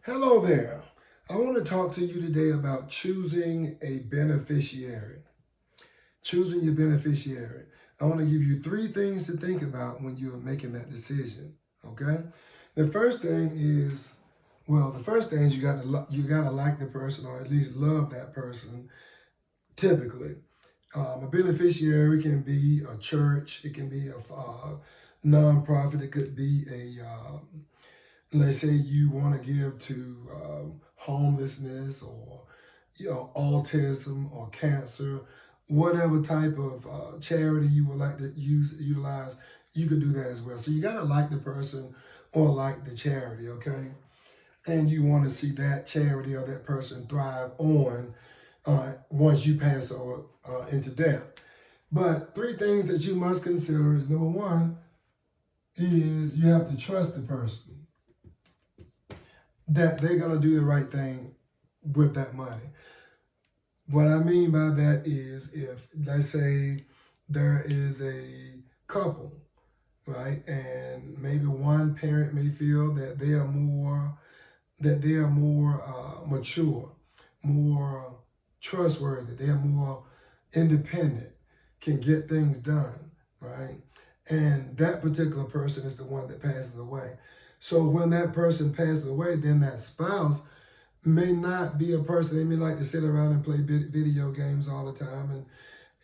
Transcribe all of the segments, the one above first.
Hello there. I want to talk to you today about choosing a beneficiary. Choosing your beneficiary. I want to give you three things to think about when you're making that decision. Okay? The first thing is, you gotta like the person or at least love that person. Typically, a beneficiary can be a church. It can be a nonprofit. It could be let's say you want to give to homelessness or autism or cancer, whatever type of charity you would like to utilize, you could do that as well. So you got to like the person or like the charity, okay? And you want to see that charity or that person thrive on once you pass over into death. But three things that you must consider is number one is you have to trust the person that they're going to do the right thing with that money. What I mean by that is if, let's say, there is a couple, right, and maybe one parent may feel that they are more mature, more trustworthy, they're more independent, can get things done, right? And that particular person is the one that passes away. So when that person passes away, then that spouse may not be a person. They may like to sit around and play video games all the time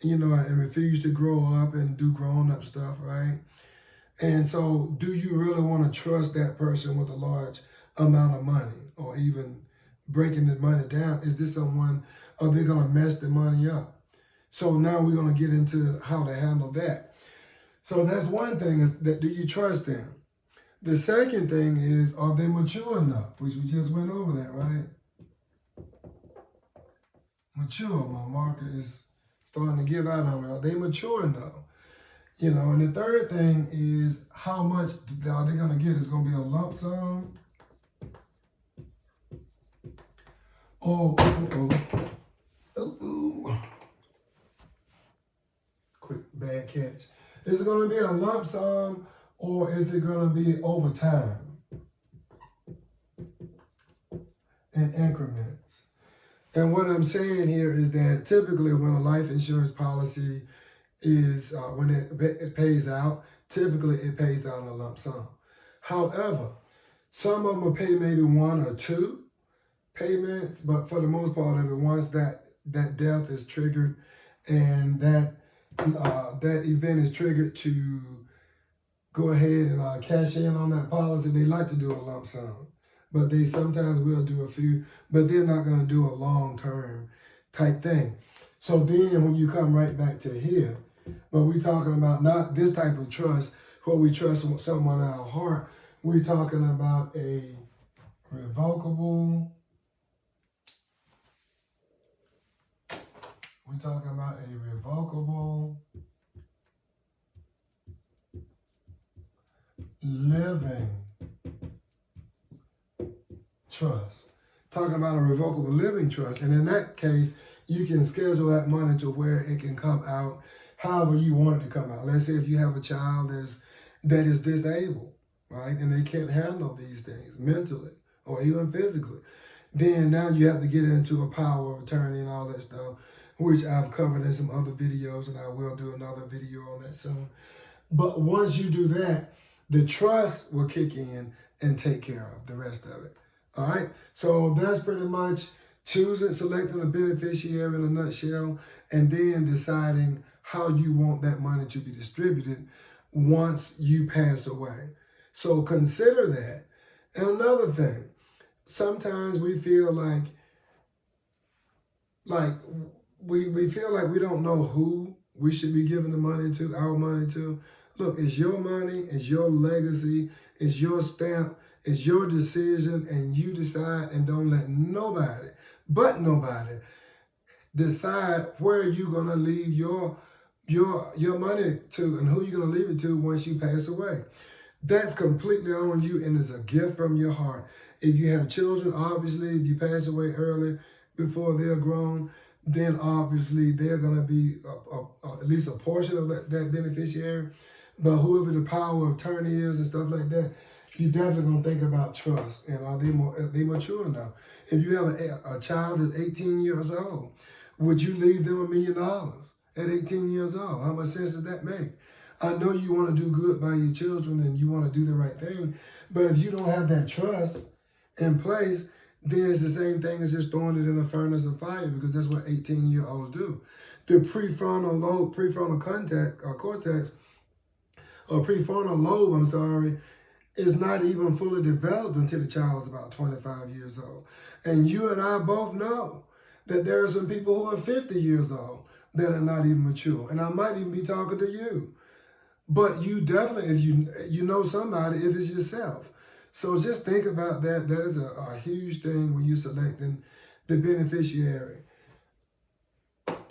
and refuse to grow up and do grown up stuff, right? And so do you really want to trust that person with a large amount of money or even breaking the money down? Is this someone, are they going to mess the money up? So now we're going to get into how to handle that. So that's one thing, is that do you trust them? The second thing is, are they mature enough? Which we just went over that, right? Mature. My marker is starting to give out on me. Are they mature enough? And the third thing is, how much are they going to get? Is it going to be a lump sum? Oh. Quick bad catch. Is it going to be a lump sum or is it going to be over time in increments? And what I'm saying here is that typically when a life insurance policy is, when it pays out, typically it pays out in a lump sum. However, some of them will pay maybe one or two payments, but for the most part of it, once that death is triggered and that event is triggered to go ahead and cash in on that policy, they like to do a lump sum. But they sometimes will do a few, but they're not going to do a long-term type thing. So then when you come right back to here, but we're talking about not this type of trust, where we trust someone in our heart. We're talking about a revocable, living trust. Talking about a revocable living trust. And in that case, you can schedule that money to where it can come out however you want it to come out. Let's say if you have a child that is disabled, right, and they can't handle these things mentally or even physically, then now you have to get into a power of attorney and all that stuff, which I've covered in some other videos, and I will do another video on that soon. But once you do that, the trust will kick in and take care of the rest of it. All right? So that's pretty much selecting a beneficiary in a nutshell, and then deciding how you want that money to be distributed once you pass away. So consider that. And another thing, sometimes we feel like we feel like we don't know who we should be giving the money to, our money to. Look, it's your money, it's your legacy, it's your stamp, it's your decision, and you decide, and don't let nobody decide where you're gonna leave your money to and who you're gonna leave it to once you pass away. That's completely on you, and it's a gift from your heart. If you have children, obviously, if you pass away early before they're grown, then obviously they're going to be at least a portion of that beneficiary. But whoever the power of attorney is and stuff like that, you definitely gonna think about trust and are they mature enough? If you have a child that's 18 years old, would you leave them $1 million at 18 years old? How much sense does that make? I know you want to do good by your children and you want to do the right thing, but if you don't have that trust in place, then it's the same thing as just throwing it in a furnace of fire, because that's what 18-year-olds do. The prefrontal lobe, cortex, or prefrontal lobe, I'm sorry, is not even fully developed until the child is about 25 years old. And you and I both know that there are some people who are 50 years old that are not even mature. And I might even be talking to you. But you definitely, if you know somebody, if it's yourself. So just think about that. That is a huge thing when you're selecting the beneficiary.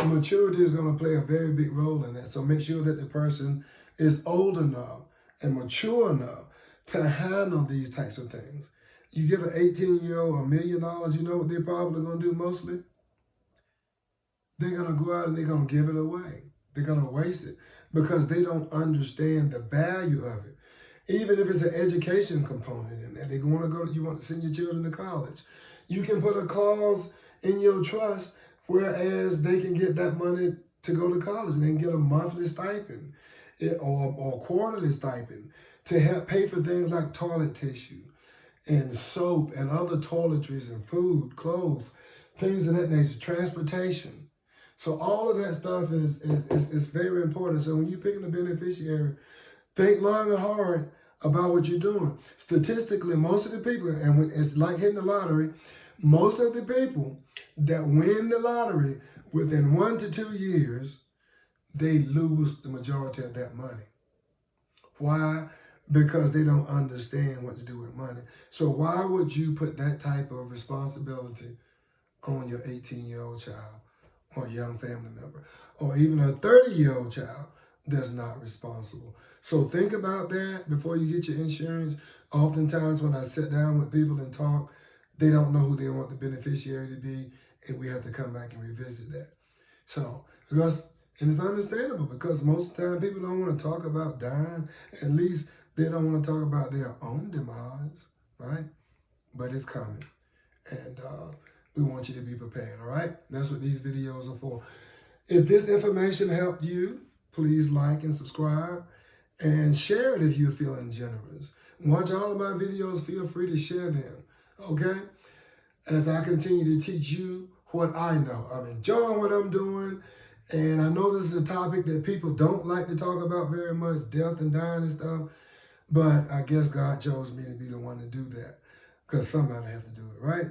Maturity is going to play a very big role in that. So make sure that the person is old enough and mature enough to handle these types of things. You give an 18-year-old $1 million, you know what they're probably going to do mostly? They're going to go out and they're going to give it away. They're going to waste it because they don't understand the value of it. Even if it's an education component in there, you want to send your children to college. You can put a clause in your trust whereas they can get that money to go to college and they can get a monthly stipend or quarterly stipend to help pay for things like toilet tissue and soap and other toiletries and food, clothes, things of that nature, transportation. So all of that stuff is very important. So when you're picking a beneficiary, think long and hard about what you're doing. Statistically, most of the people, and it's like hitting the lottery, most of the people that win the lottery within 1 to 2 years, they lose the majority of that money. Why? Because they don't understand what to do with money. So why would you put that type of responsibility on your 18-year-old child or young family member, or even a 30-year-old child that's not responsible? So think about that before you get your insurance. Oftentimes when I sit down with people and talk, they don't know who they want the beneficiary to be, and we have to come back and revisit that. So, and it's understandable because most of the time people don't want to talk about dying. At least they don't want to talk about their own demise, right? But it's coming. And we want you to be prepared, all right? That's what these videos are for. If this information helped you, please like and subscribe and share it if you're feeling generous. Watch all of my videos. Feel free to share them, okay? As I continue to teach you what I know. I'm enjoying what I'm doing. And I know this is a topic that people don't like to talk about very much, death and dying and stuff. But I guess God chose me to be the one to do that because somebody has to do it, right?